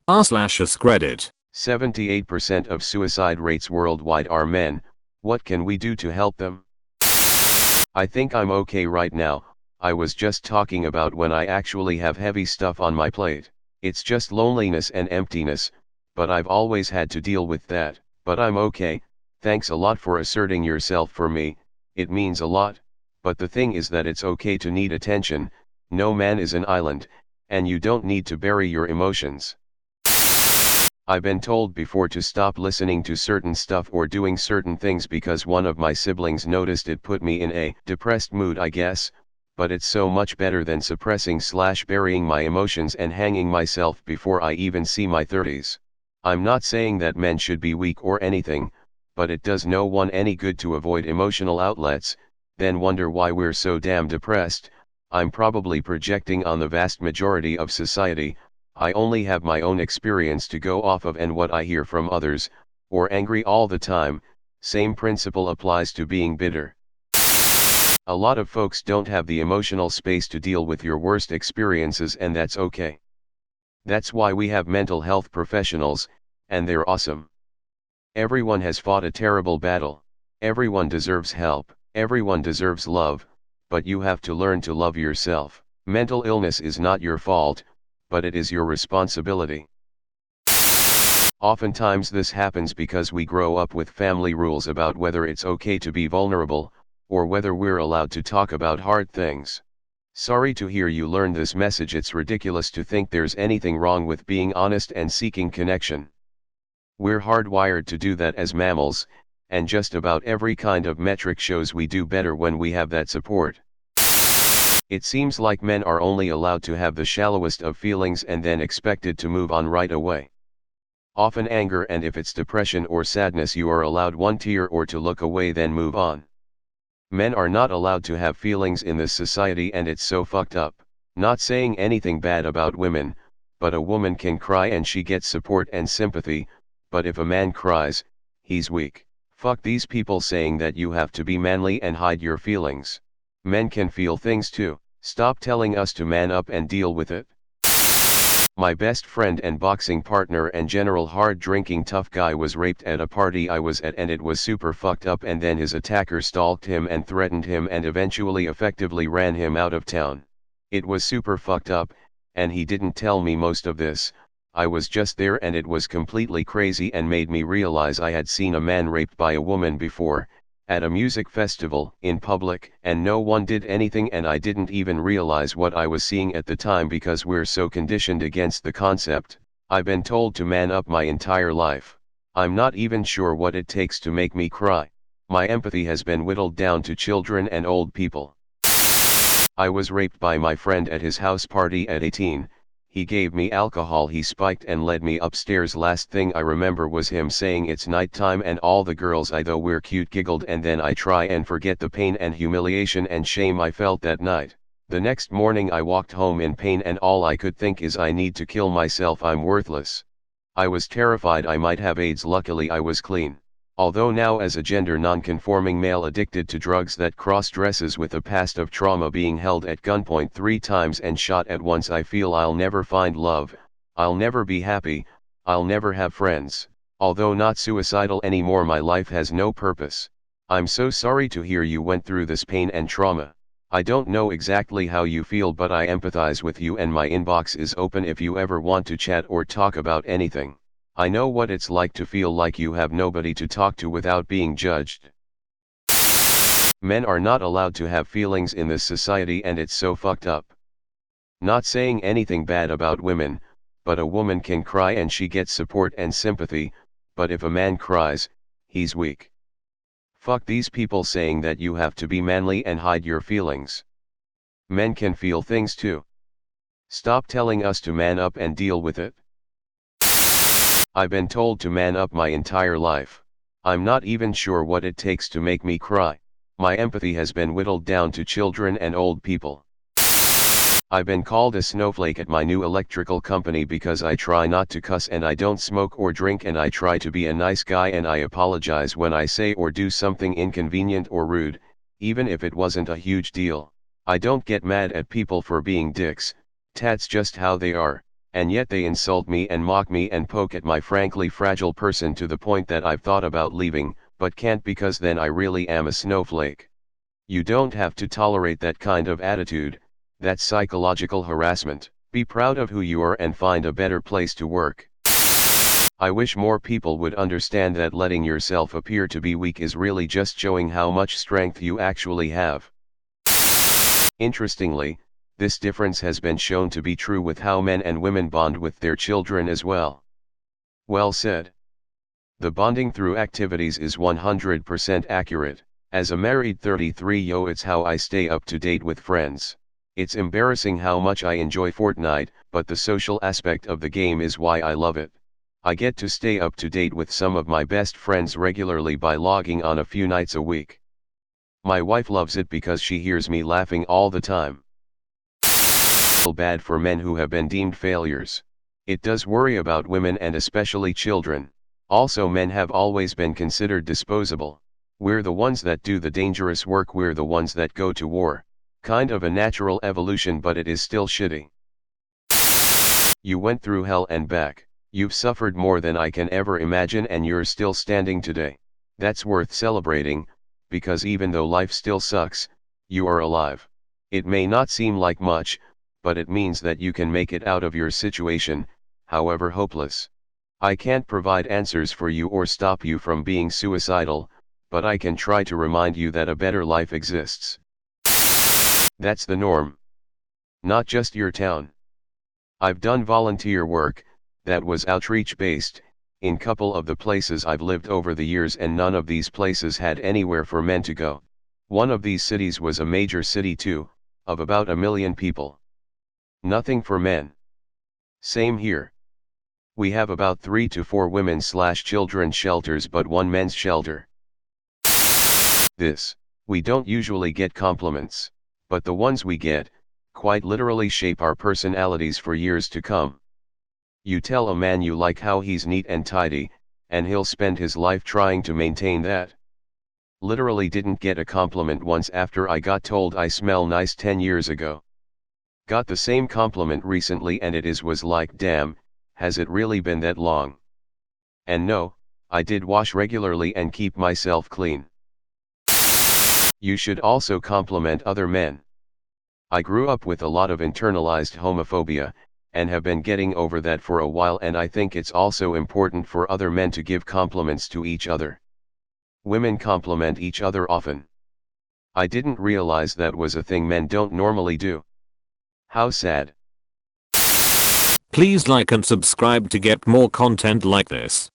r/us credit. 78% of suicide rates worldwide are men. What can we do to help them? I think I'm okay right now. I was just talking about when I actually have heavy stuff on my plate. It's just loneliness and emptiness, but I've always had to deal with that. But I'm okay. Thanks a lot for asserting yourself for me. It means a lot. But the thing is that it's okay to need attention. No man is an island, and you don't need to bury your emotions. I've been told before to stop listening to certain stuff or doing certain things because one of my siblings noticed it put me in a depressed mood, I guess, but it's so much better than suppressing/burying my emotions and hanging myself before I even see my 30s. I'm not saying that men should be weak or anything, but it does no one any good to avoid emotional outlets, then wonder why we're so damn depressed. I'm probably projecting on the vast majority of society. I only have my own experience to go off of and what I hear from others, or angry all the time. Same principle applies to being bitter. A lot of folks don't have the emotional space to deal with your worst experiences, and that's okay. That's why we have mental health professionals, and they're awesome. Everyone has fought a terrible battle. Everyone deserves help, everyone deserves love, but you have to learn to love yourself. Mental illness is not your fault, but it is your responsibility. Oftentimes this happens because we grow up with family rules about whether it's okay to be vulnerable, or whether we're allowed to talk about hard things. Sorry to hear you learn this message. It's ridiculous to think there's anything wrong with being honest and seeking connection. We're hardwired to do that as mammals, and just about every kind of metric shows we do better when we have that support. It seems like men are only allowed to have the shallowest of feelings and then expected to move on right away. Often anger, and if it's depression or sadness you are allowed one tear or to look away then move on. Men are not allowed to have feelings in this society, and it's so fucked up. Not saying anything bad about women, but a woman can cry and she gets support and sympathy, but if a man cries, he's weak. Fuck these people saying that you have to be manly and hide your feelings. Men can feel things too. Stop telling us to man up and deal with it. My best friend and boxing partner and general hard-drinking tough guy was raped at a party I was at, and it was super fucked up, and then his attacker stalked him and threatened him and eventually effectively ran him out of town. It was super fucked up, and he didn't tell me most of this. I was just there and it was completely crazy and made me realize I had seen a man raped by a woman before, at a music festival, in public, and no one did anything, and I didn't even realize what I was seeing at the time because we're so conditioned against the concept. I've been told to man up my entire life. I'm not even sure what it takes to make me cry. My empathy has been whittled down to children and old people. I was raped by my friend at his house party at 18. He gave me alcohol, he spiked and led me upstairs. Last thing I remember was him saying it's nighttime and all the girls I thought were cute giggled, and then I try and forget the pain and humiliation and shame I felt that night. The next morning I walked home in pain and all I could think is I need to kill myself, I'm worthless. I was terrified I might have AIDS. Luckily I was clean. Although now as a gender non-conforming male addicted to drugs that cross-dresses with a past of trauma, being held at gunpoint 3 times and shot at once, I feel I'll never find love, I'll never be happy, I'll never have friends. Although not suicidal anymore, my life has no purpose. I'm so sorry to hear you went through this pain and trauma. I don't know exactly how you feel, but I empathize with you and my inbox is open if you ever want to chat or talk about anything. I know what it's like to feel like you have nobody to talk to without being judged. Men are not allowed to have feelings in this society, and it's so fucked up. Not saying anything bad about women, but a woman can cry and she gets support and sympathy, but if a man cries, he's weak. Fuck these people saying that you have to be manly and hide your feelings. Men can feel things too. Stop telling us to man up and deal with it. I've been told to man up my entire life. I'm not even sure what it takes to make me cry. My empathy has been whittled down to children and old people. I've been called a snowflake at my new electrical company because I try not to cuss and I don't smoke or drink, and I try to be a nice guy, and I apologize when I say or do something inconvenient or rude, even if it wasn't a huge deal. I don't get mad at people for being dicks. That's just how they are. And yet they insult me and mock me and poke at my frankly fragile person to the point that I've thought about leaving, but can't because then I really am a snowflake. You don't have to tolerate that kind of attitude, that's psychological harassment. Be proud of who you are and find a better place to work. I wish more people would understand that letting yourself appear to be weak is really just showing how much strength you actually have. Interestingly, this difference has been shown to be true with how men and women bond with their children as well. Well said. The bonding through activities is 100% accurate. As a married 33-yo, it's how I stay up to date with friends. It's embarrassing how much I enjoy Fortnite, but the social aspect of the game is why I love it. I get to stay up to date with some of my best friends regularly by logging on a few nights a week. My wife loves it because she hears me laughing all the time. Bad for men who have been deemed failures. It does worry about women and especially children. Also, men have always been considered disposable. We're the ones that do the dangerous work, we're the ones that go to war. Kind of a natural evolution, but it is still shitty. You went through hell and back. You've suffered more than I can ever imagine and you're still standing today. That's worth celebrating, because even though life still sucks, you are alive. It may not seem like much, but it means that you can make it out of your situation, however hopeless. I can't provide answers for you or stop you from being suicidal, but I can try to remind you that a better life exists. That's the norm. Not just your town. I've done volunteer work, that was outreach based, in couple of the places I've lived over the years, and none of these places had anywhere for men to go. One of these cities was a major city too, of about 1 million people. Nothing for men. Same here. We have about 3 to 4 women/children shelters but 1 men's shelter. We don't usually get compliments, but the ones we get, quite literally shape our personalities for years to come. You tell a man you like how he's neat and tidy, and he'll spend his life trying to maintain that. Literally didn't get a compliment once after I got told I smell nice 10 years ago. Got the same compliment recently and it was like, damn, has it really been that long? And no, I did wash regularly and keep myself clean. You should also compliment other men. I grew up with a lot of internalized homophobia, and have been getting over that for a while, and I think it's also important for other men to give compliments to each other. Women compliment each other often. I didn't realize that was a thing men don't normally do. How sad. Please like and subscribe to get more content like this.